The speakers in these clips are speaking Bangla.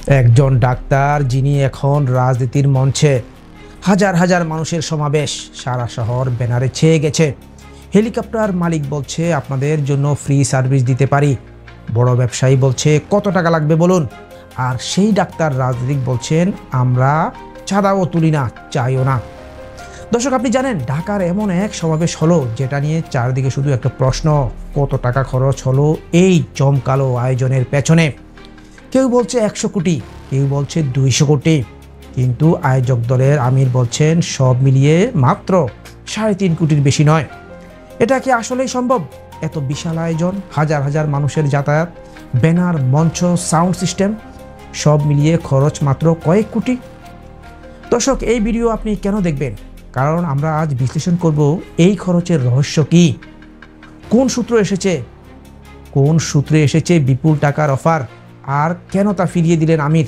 একজন ডাক্তার যিনি এখন রাজনীতির মঞ্চে, হাজার হাজার মানুষের সমাবেশ, সারা শহর ব্যানারে ছেয়ে গেছে। হেলিকপ্টার মালিক বলছে আপনাদের জন্য ফ্রি সার্ভিস দিতে পারি, বড় ব্যবসায়ী বলছে কত টাকা লাগবে বলুন, আর সেই ডাক্তার রাজনীতিক বলছেন আমরা চাঁদাও তুলি না, চাইও না। দর্শক, আপনি জানেন ঢাকার এমন এক সমাবেশ হলো যেটা নিয়ে চারদিকে শুধু একটা প্রশ্ন, কত টাকা খরচ হলো এই জমকালো আয়োজনের পেছনে। কেউ বলছে 100 কোটি, কেউ বলছে 200 কোটি, কিন্তু আয়োজক দলের আমির বলছেন সব মিলিয়ে মাত্র 3.5 কোটির বেশি নয়। এটা কি আসলেই সম্ভব? এত বিশাল আয়োজন, হাজার হাজার মানুষের যাতায়াত, ব্যানার, মঞ্চ, সাউন্ড সিস্টেম, সব মিলিয়ে খরচ মাত্র কয়েক কোটি। দর্শক, এই ভিডিও আপনি কেন দেখবেন? কারণ আমরা আজ বিশ্লেষণ করব এই খরচের রহস্য কি, কোন সূত্রে এসেছে বিপুল টাকার অফার, আর কেন তা ফিরিয়ে দিলেন আমির।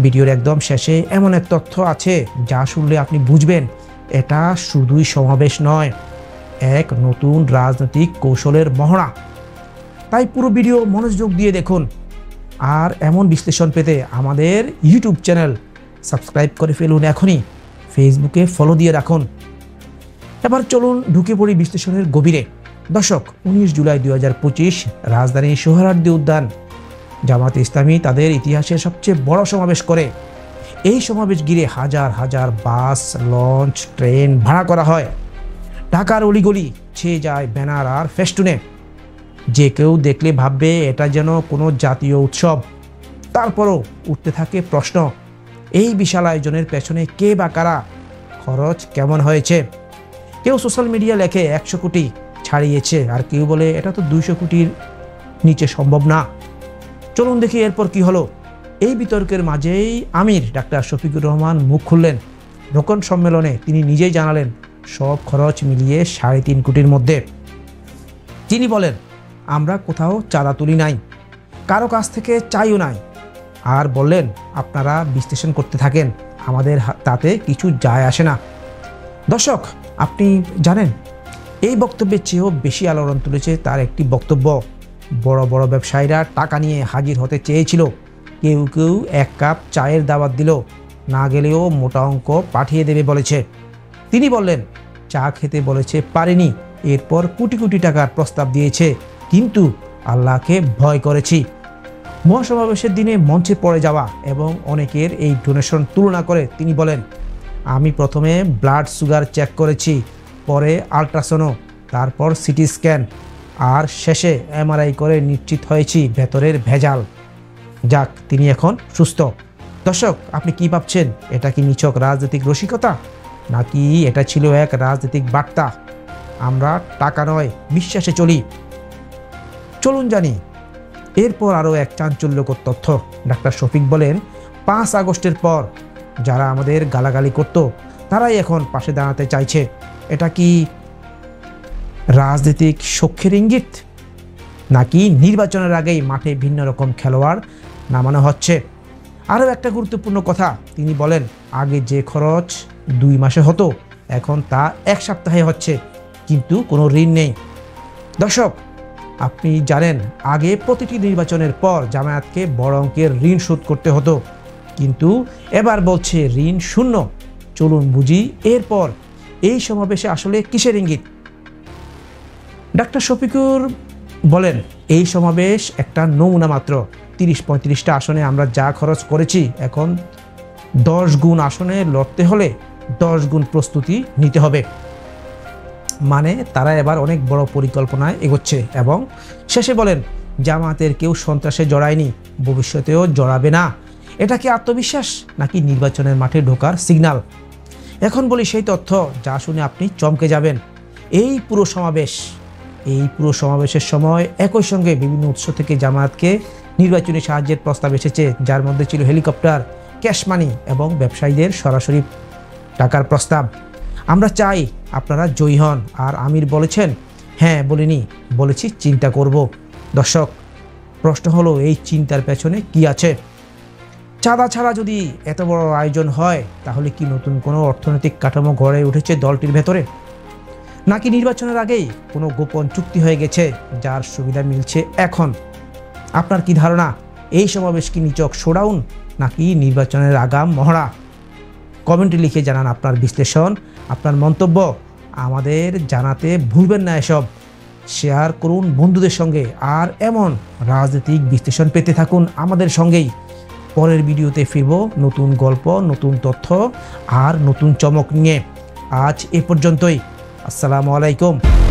ভিডিওর একদম শেষে এমন এক তথ্য আছে যা শুনলে আপনি বুঝবেন এটা শুধুই সমাবেশ নয়, এক নতুন রাজনৈতিক কৌশলের মহড়া। তাই পুরো ভিডিও মনোযোগ দিয়ে দেখুন, আর এমন বিশ্লেষণ পেতে আমাদের ইউটিউব চ্যানেল সাবস্ক্রাইব করে ফেলুন এখনই, ফেসবুকে ফলো দিয়ে রাখুন। এবার চলুন ঢুকে পড়ি বিশ্লেষণের গভীরে। দর্শক, 19 জুলাই 2025 রাজধানীর সোহরাওয়ার্দী উদ্যান, জামাত ইসলামী তাদের ইতিহাসের সবচেয়ে বড় সমাবেশ করে। এই সমাবেশ ঘিরে হাজার হাজার বাস, লঞ্চ, ট্রেন ভাড়া করা হয়। ঢাকার অলিগলি ছেয়ে যায় ব্যানার আর ফেস্টুনে। যে কেউ দেখলে ভাববে এটা যেন কোনো জাতীয় উৎসব। তারপরও উঠতে থাকে প্রশ্ন, এই বিশাল আয়োজনের পেছনে কে বা কারা, খরচ কেমন হয়েছে? কেউ সোশ্যাল মিডিয়া লেখে 100 কোটি ছাড়িয়েছে, আর কেউ বলে এটা তো 200 কোটির নিচে সম্ভব না। চলুন দেখি এরপর কি হলো। এই বিতর্কের মাঝেই আমির ডাক্তার শফিকুর রহমান মুখ খুললেন। রোকন সম্মেলনে তিনি নিজেই জানালেন সব খরচ মিলিয়ে 3.5 কোটির মধ্যে। তিনি বলেন আমরা কোথাও চাঁদা তুলি নাই, কারো কাছ থেকে চাইও নাই, আর বললেন আপনারা বিশ্লেষণ করতে থাকেন, আমাদের তাতে কিছু যায় আসে না। দর্শক, আপনি জানেন এই বক্তব্যের চেয়েও বেশি আলোড়ন তুলেছে তার একটি বক্তব্য। বড় বড় ব্যবসায়ীরা টাকা নিয়ে হাজির হতে চেয়েছিল, কেউ কেউ 1 কাপ চায়ের দাওয়াত দিল, না গেলেও মোটা অঙ্ক পাঠিয়ে দেবে বলেছে। তিনি বললেন চা খেতে বলেছে পারেনি, এরপর কোটি কোটি টাকার প্রস্তাব দিয়েছে, কিন্তু আল্লাহকে ভয় করেছি। মহাসমাবেশের দিনে মঞ্চে পড়ে যাওয়া এবং অনেকের এই ডোনেশন তুলনা করে তিনি বলেন আমি প্রথমে ব্লাড সুগার চেক করেছি, পরে আল্ট্রাসাউন্ড, তারপর সিটি স্ক্যান, আর শেষে এমআরআই করে নিশ্চিত হয়েছি ভেতরের ভেজাল। যাক, তিনি এখন সুস্থ। দর্শক, আপনি কি ভাবছেন? এটা কি নিছক রাজনৈতিক রসিকতা, নাকি এটা ছিল এক রাজনৈতিক বার্তা? আমরা টাকা নয় বিশ্বাসে চলি। চলুন জানি এরপর আরও এক চাঞ্চল্যকর তথ্য। ডাক্তার শফিক বলেন 5 আগস্টের পর যারা আমাদের গালাগালি করত তারাই এখন পাশে দাঁড়াতে চাইছে। এটা কি রাজনৈতিক সখ্যের ইঙ্গিত, নাকি নির্বাচনের আগেই মাঠে ভিন্ন রকম খেলোয়াড় নামানো হচ্ছে? আরও একটা গুরুত্বপূর্ণ কথা, তিনি বলেন আগে যে খরচ 2 মাসে হতো এখন তা 1 সপ্তাহে হচ্ছে, কিন্তু কোনো ঋণ নেই। দর্শক, আপনি জানেন আগে প্রতিটি নির্বাচনের পর জামায়াতকে বড় অঙ্কের ঋণ শোধ করতে হতো, কিন্তু এবার বলছে ঋণ শূন্য। চলুন বুঝি এরপর এই সমাবেশে আসলে কিসের ইঙ্গিত। ডাক্তার শফিকুর বলেন এই সমাবেশ একটা নমুনা মাত্র। 30-35টা আসনে আমরা যা খরচ করেছি, এখন 10 গুণ আসনে লড়তে হলে 10 গুণ প্রস্তুতি নিতে হবে। মানে তারা এবার অনেক বড় পরিকল্পনায় এগোচ্ছে। এবং শেষে বলেন জামায়াতের কেউ সন্ত্রাসে জড়ায়নি, ভবিষ্যতেও জড়াবে না। এটা কি আত্মবিশ্বাস, নাকি নির্বাচনের মাঠে ঢোকার সিগন্যাল? এখন বলি সেই তথ্য যা শুনে আপনি চমকে যাবেন। এই পুরো সমাবেশের সময় একই সঙ্গে বিভিন্ন উৎস থেকে জামায়াতকে নির্বাচনী সাহায্যের প্রস্তাব এসেছে, যার মধ্যে ছিল হেলিকপ্টার, ক্যাশ মানি এবং ব্যবসায়ীদের সরাসরি টাকার প্রস্তাব। আমরা চাই আপনারা জয়ী হন। আর আমির বলেছেন হ্যাঁ বলিনি, বলেছি চিন্তা করব। দর্শক, প্রশ্ন হলো এই চিন্তার পেছনে কি আছে? চাঁদা ছাড়া যদি এত বড় আয়োজন হয়, তাহলে কি নতুন কোনো অর্থনৈতিক কাঠামো গড়ে উঠেছে দলটির ভেতরে, নাকি নির্বাচনের আগেই কোনো গোপন চুক্তি হয়ে গেছে যার সুবিধা মিলছে এখন? আপনার কি ধারণা? এই সমাবেশ কি নিছক শোডাউন নাকি নির্বাচনের আগাম মহড়া? কমেন্টে লিখে জানান আপনার বিশ্লেষণ, আপনার মন্তব্য। আমাদের জানাতে ভুলবেন না এসব। শেয়ার করুন বন্ধুদের সঙ্গে, আর এমন রাজনৈতিক বিশ্লেষণ পেতে থাকুন আমাদের সঙ্গেই। পরের ভিডিওতে ফিরব নতুন গল্প, নতুন তথ্য আর নতুন চমক নিয়ে। আজ এ পর্যন্তই। আসসালামু আলাইকুম।